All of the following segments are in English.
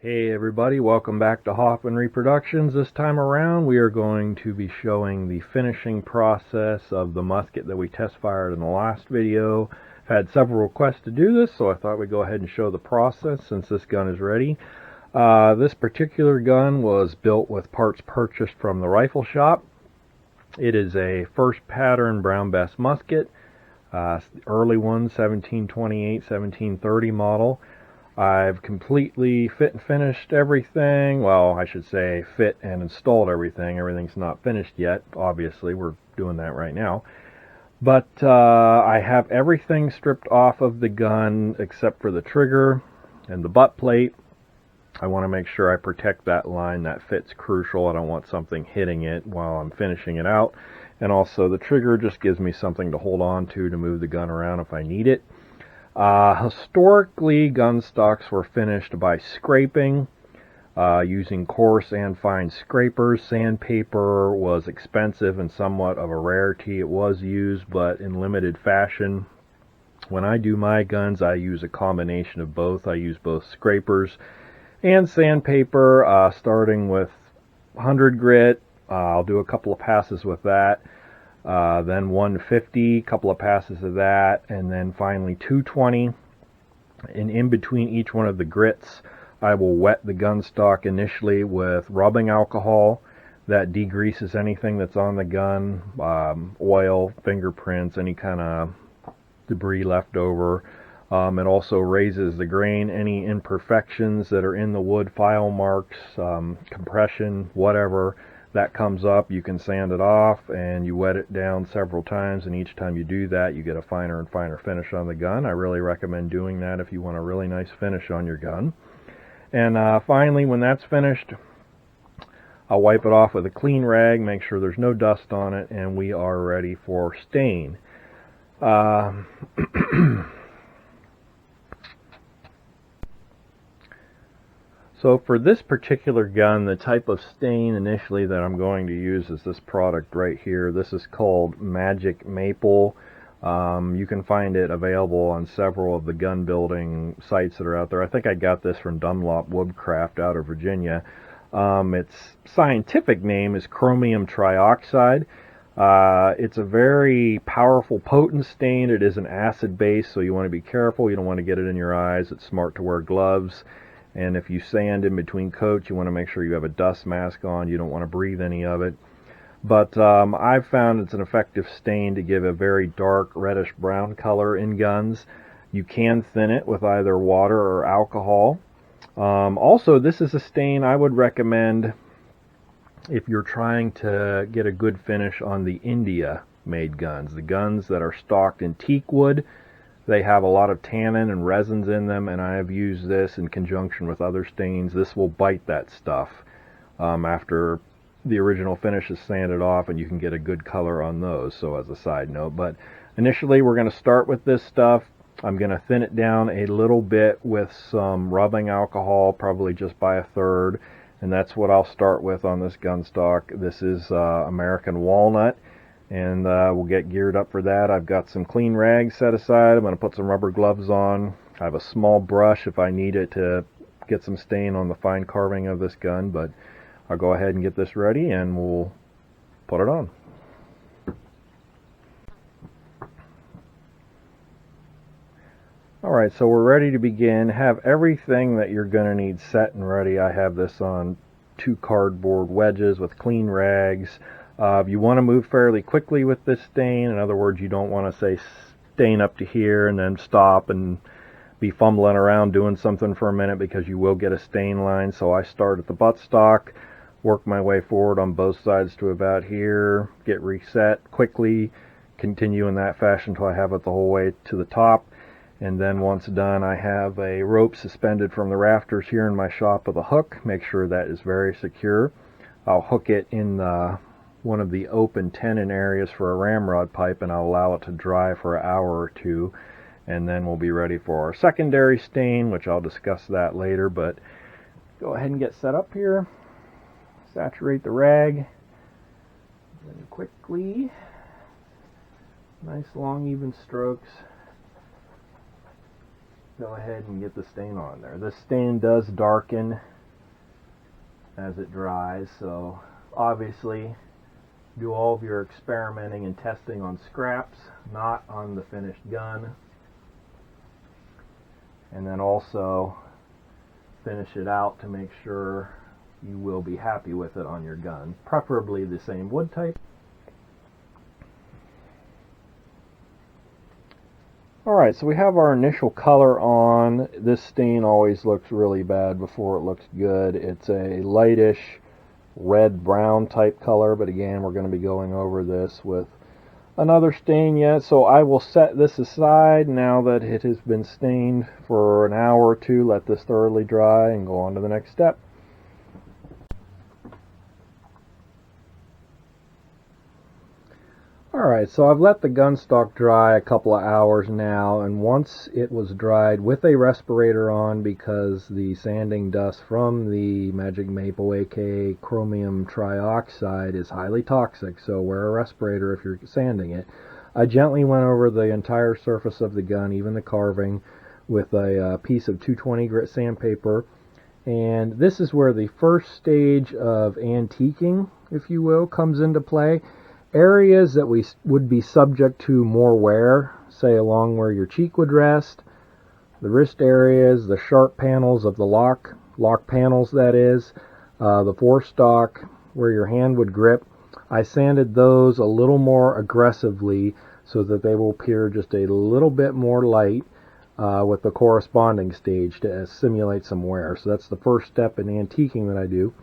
Hey everybody, welcome back to Hoffman Reproductions. This time around we are going to be showing the finishing process of the musket that we test fired in the last video. I've had several requests to do this, so I thought we'd go ahead and show the process since this gun is ready. This particular gun was built with parts purchased from the rifle shop. It is a first pattern brown Bess Musket, early one, 1728, 1730 model. I've completely fit and finished everything. Well, I should say fit and installed everything. Everything's not finished yet. Obviously, we're doing that right now. But I have everything stripped off of the gun except for the trigger and the butt plate. I want to make sure I protect that line. That fit's crucial. I don't want something hitting it while I'm finishing it out. And also the trigger just gives me something to hold on to move the gun around if I need it. Historically, gun stocks were finished by scraping, using coarse and fine scrapers. Sandpaper was expensive and somewhat of a rarity. It was used, but in limited fashion. When I do my guns, I use a combination of both. I use both scrapers and sandpaper, starting with 100 grit. I'll do a couple of passes with that. Then 150, couple of passes of that, and then finally 220. And in between each one of the grits, I will wet the gun stock initially with rubbing alcohol. That degreases anything that's on the gun, oil, fingerprints, any kind of debris left over. It also raises the grain, any imperfections that are in the wood, file marks, compression, whatever that comes up, you can sand it off and you wet it down several times, and each time you do that you get a finer and finer finish on the gun. I really recommend doing that if you want a really nice finish on your gun. And finally, when that's finished, I'll wipe it off with a clean rag, make sure there's no dust on it, and we are ready for stain. So for this particular gun, the type of stain initially that I'm going to use is this product right here. This is called Magic Maple. You can find it available on several of the gun building sites that are out there. I think I got this from Dunlop Woodcraft out of Virginia. Its scientific name is chromium trioxide. It's a very powerful, potent stain. It is an acid base, so you want to be careful. You don't want to get it in your eyes. It's smart to wear gloves. And if you sand in between coats, you want to make sure you have a dust mask on. You don't want to breathe any of it. But I've found it's an effective stain to give a very dark reddish brown color in guns. You can thin it with either water or alcohol. Also, this is a stain I would recommend if you're trying to get a good finish on the India-made guns. The guns that are stocked in teak wood, they have a lot of tannin and resins in them, and I have used this in conjunction with other stains. This will bite that stuff after the original finish is sanded off, and you can get a good color on those, so as a side note. But initially we're going to start with this stuff. I'm going to thin it down a little bit with some rubbing alcohol, probably just by a third, and that's what I'll start with on this gun stock. This is American Walnut. And we'll get geared up for that. I've got some clean rags set aside. I'm going to put some rubber gloves on. I have a small brush if I need it to get some stain on the fine carving of this gun, but I'll go ahead and get this ready and we'll put it on. Alright, so we're ready to begin. Have everything that you're going to need set and ready. I have this on 2 cardboard wedges with clean rags. You want to move fairly quickly with this stain. In other words, you don't want to say stain up to here and then stop and be fumbling around doing something for a minute, because you will get a stain line. So I start at the buttstock, work my way forward on both sides to about here, get reset quickly, continue in that fashion until I have it the whole way to the top. And then once done, I have a rope suspended from the rafters here in my shop with a hook. Make sure that is very secure. I'll hook it in one of the open tenon areas for a ramrod pipe, and I'll allow it to dry for an hour or two, and then we'll be ready for our secondary stain, which I'll discuss that later. But go ahead and get set up here. Saturate the rag, and quickly, nice long even strokes, go ahead and get the stain on there. This stain does darken as it dries. So obviously do all of your experimenting and testing on scraps, not on the finished gun. And then also finish it out to make sure you will be happy with it on your gun, preferably the same wood type. Alright, so we have our initial color on. This stain always looks really bad before it looks good. It's a lightish red-brown type color, but again, we're going to be going over this with another stain yet. So I will set this aside now that it has been stained for an hour or two. Let this thoroughly dry and go on to the next step. Alright, so I've let the gun stock dry a couple of hours now, and once it was dried with a respirator on, because the sanding dust from the Magic Maple, aka chromium trioxide, is highly toxic, so wear a respirator if you're sanding it. I gently went over the entire surface of the gun, even the carving, with a piece of 220 grit sandpaper, and this is where the first stage of antiquing, if you will, comes into play. Areas that we would be subject to more wear, say along where your cheek would rest, the wrist areas, the sharp panels of the lock panels that is, the forestock where your hand would grip, I sanded those a little more aggressively so that they will appear just a little bit more light with the corresponding stage to simulate some wear. So that's the first step in antiquing that I do.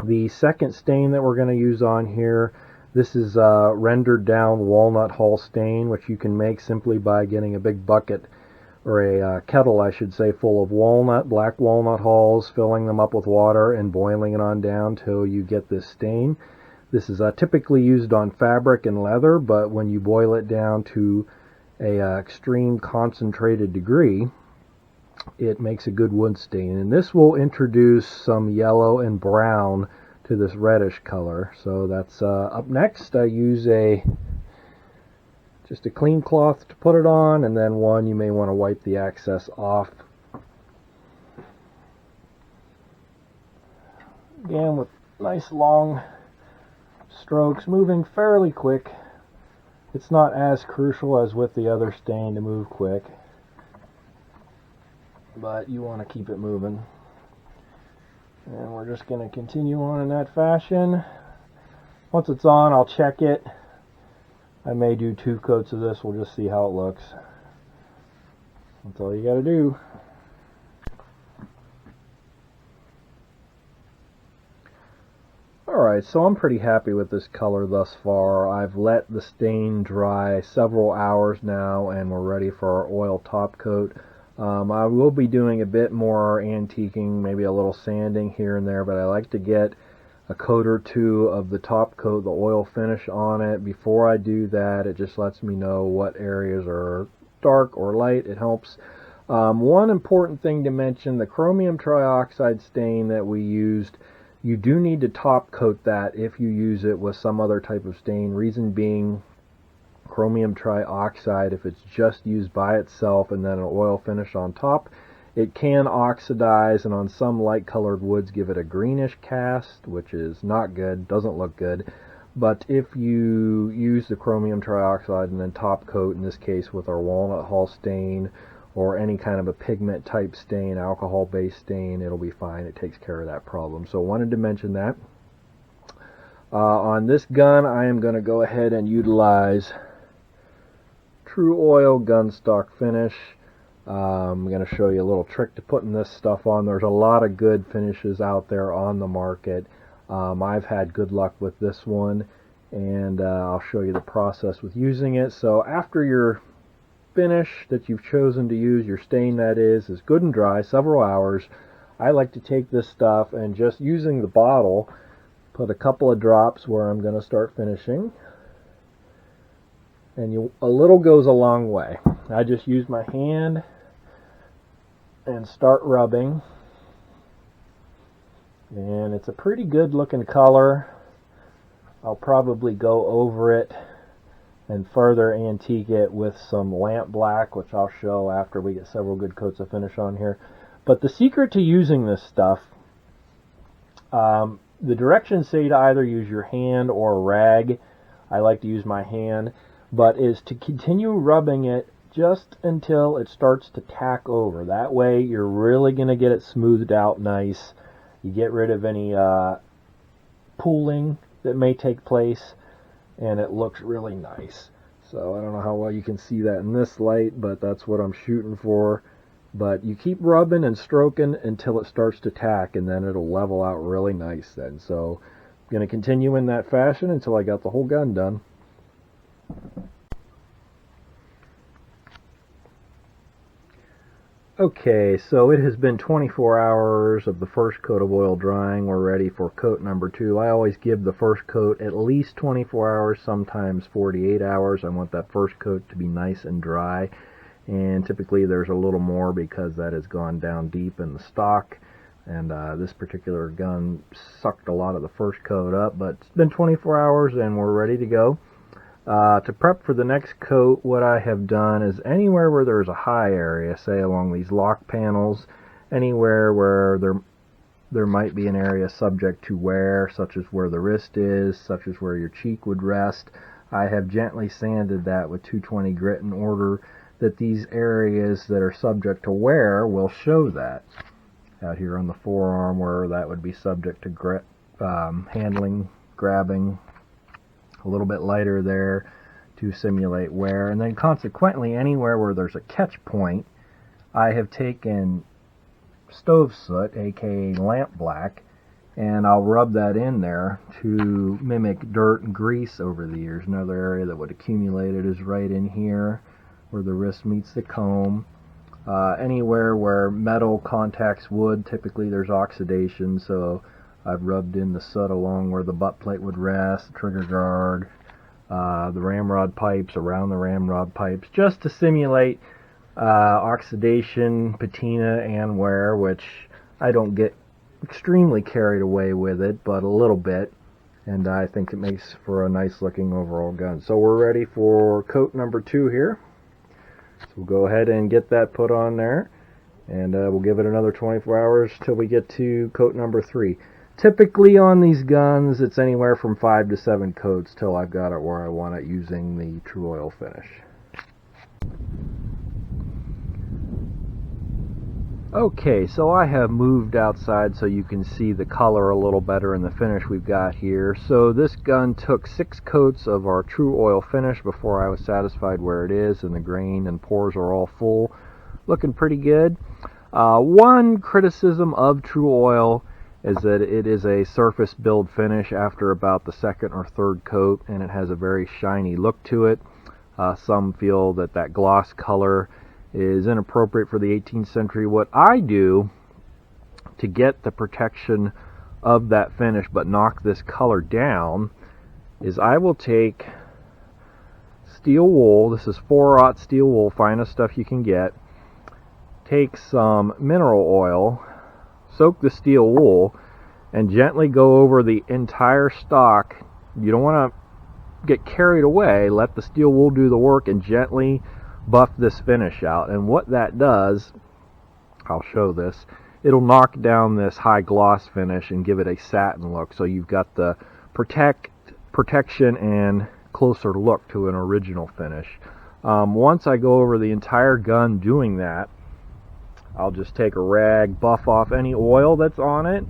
The second stain that we're going to use on here, this is rendered down walnut hull stain, which you can make simply by getting a big bucket, or a kettle I should say, full of black walnut hulls, filling them up with water and boiling it on down till you get this stain. This is typically used on fabric and leather, but when you boil it down to a extreme concentrated degree, it makes a good wood stain. And this will introduce some yellow and brown to this reddish color. So that's up next. I use just a clean cloth to put it on, and then one you may want to wipe the excess off. Again, with nice long strokes, moving fairly quick. It's not as crucial as with the other stain to move quick, but you want to keep it moving. And we're just going to continue on in that fashion. Once it's on, I'll check it. I may do 2 coats of this. We'll just see how it looks. That's all you got to do. Alright, so I'm pretty happy with this color thus far. I've let the stain dry several hours now, and we're ready for our oil top coat. I will be doing a bit more antiquing, maybe a little sanding here and there, but I like to get a coat or two of the top coat, the oil finish on it. Before I do that, it just lets me know what areas are dark or light. It helps. One important thing to mention, the chromium trioxide stain that we used, you do need to top coat that if you use it with some other type of stain. Reason being, chromium trioxide, if it's just used by itself and then an oil finish on top, it can oxidize, and on some light colored woods give it a greenish cast, which is not good, doesn't look good. But if you use the chromium trioxide and then top coat, in this case with our walnut hull stain or any kind of a pigment type stain, alcohol based stain, it'll be fine. It takes care of that problem. So wanted to mention that. On this gun, I am going to go ahead and utilize True Oil gun stock finish. I'm going to show you a little trick to putting this stuff on. There's a lot of good finishes out there on the market. I've had good luck with this one, and I'll show you the process with using it. So after your finish that you've chosen to use, your stain that is good and dry, several hours, I like to take this stuff and just using the bottle, put a couple of drops where I'm going to start finishing. And a little goes a long way. I just use my hand and start rubbing. And it's a pretty good looking color. I'll probably go over it and further antique it with some lamp black, which I'll show after we get several good coats of finish on here. But the secret to using this stuff The directions say to either use your hand or a rag. I like to use my hand, but is to continue rubbing it just until it starts to tack over. That way you're really going to get it smoothed out nice. You get rid of any pooling that may take place, and it looks really nice. So I don't know how well you can see that in this light, but that's what I'm shooting for. But you keep rubbing and stroking until it starts to tack, and then it'll level out really nice then. So I'm going to continue in that fashion until I got the whole gun done. Okay, so it has been 24 hours of the first coat of oil drying. We're ready for coat number 2. I always give the first coat at least 24 hours, sometimes 48 hours. I want that first coat to be nice and dry. And typically there's a little more because that has gone down deep in the stock, and this particular gun sucked a lot of the first coat up. But it's been 24 hours and we're ready to go. To prep for the next coat, what I have done is anywhere where there's a high area, say along these lock panels, anywhere where there might be an area subject to wear, such as where the wrist is, such as where your cheek would rest, I have gently sanded that with 220 grit in order that these areas that are subject to wear will show that. Out here on the forearm where that would be subject to handling, grabbing, a little bit lighter there to simulate wear. And then consequently anywhere where there's a catch point, I have taken stove soot, aka lamp black, and I'll rub that in there to mimic dirt and grease over the years. Another area that would accumulate it is right in here where the wrist meets the comb. Anywhere where metal contacts wood, typically there's oxidation, so I've rubbed in the soot along where the butt plate would rest, the trigger guard, the ramrod pipes, around the ramrod pipes, just to simulate oxidation, patina, and wear, which I don't get extremely carried away with it, but a little bit, and I think it makes for a nice looking overall gun. So we're ready for coat number 2 here. So we'll go ahead and get that put on there, and we'll give it another 24 hours till we get to coat number 3. Typically on these guns, it's anywhere from 5 to 7 coats till I've got it where I want it using the true oil finish. Okay, so I have moved outside so you can see the color a little better in the finish we've got here. So this gun took 6 coats of our true oil finish before I was satisfied where it is, and the grain and pores are all full. Looking pretty good. One criticism of true oil is that it is a surface build finish after about the 2nd or 3rd coat, and it has a very shiny look to it. Some feel that that gloss color is inappropriate for the 18th century. What I do to get the protection of that finish but knock this color down is I will take steel wool. This is 4/0 steel wool, finest stuff you can get. Take some mineral oil, soak the steel wool, and gently go over the entire stock. You don't want to get carried away. Let the steel wool do the work and gently buff this finish out. And what that does, I'll show this, it'll knock down this high gloss finish and give it a satin look. So you've got the protection and closer look to an original finish. Once I go over the entire gun doing that, I'll just take a rag, buff off any oil that's on it,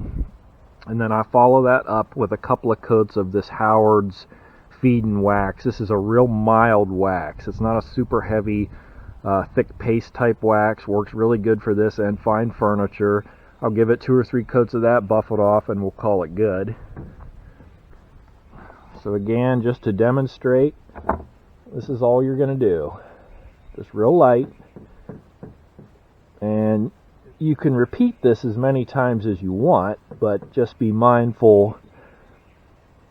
and then I follow that up with a couple of coats of this Howard's Feed and Wax. This is a real mild wax. It's not a super heavy, thick paste type wax. Works really good for this and fine furniture. I'll give it 2 or 3 coats of that, buff it off, and we'll call it good. So again, just to demonstrate, this is all you're going to do. Just real light. And you can repeat this as many times as you want, but just be mindful,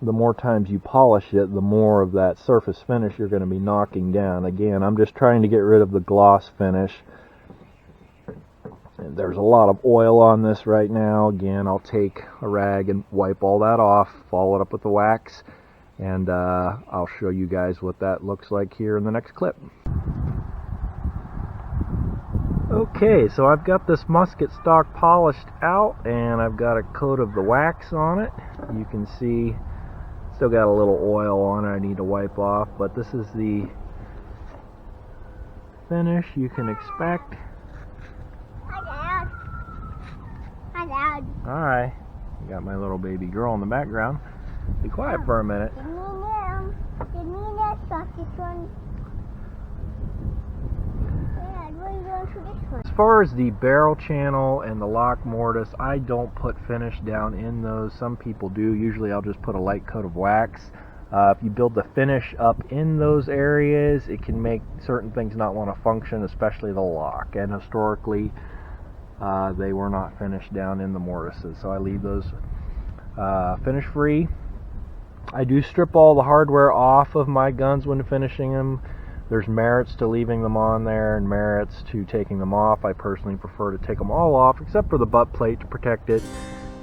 the more times you polish it, the more of that surface finish you're going to be knocking down. Again, I'm just trying to get rid of the gloss finish. And there's a lot of oil on this right now. Again, I'll take a rag and wipe all that off, follow it up with the wax, and I'll show you guys what that looks like here in the next clip. Okay, so I've got this musket stock polished out, and I've got a coat of the wax on it. You can see still got a little oil on it I need to wipe off, but this is the finish you can expect. Hi, Dad. Hi, Dad. Alright, got my little baby girl in the background. Be quiet for a minute. Give me that this one. Dad, what are you doing for this one? As far as the barrel channel and the lock mortise, I don't put finish down in those. Some people do. Usually I'll just put a light coat of wax. If you build the finish up in those areas, it can make certain things not want to function, especially the lock. And historically, they were not finished down in the mortises, so I leave those finish free. I do strip all the hardware off of my guns when finishing them. There's merits to leaving them on there and merits to taking them off. I personally prefer to take them all off, except for the butt plate to protect it.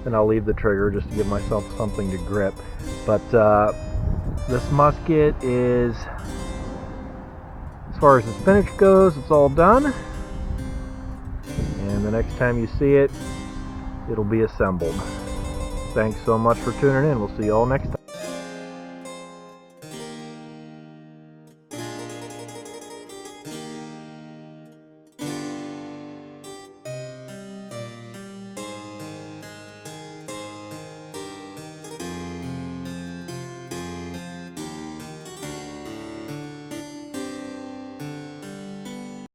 Then I'll leave the trigger just to give myself something to grip. But this musket is, as far as its finish goes, it's all done. And the next time you see it, it'll be assembled. Thanks so much for tuning in. We'll see you all next time.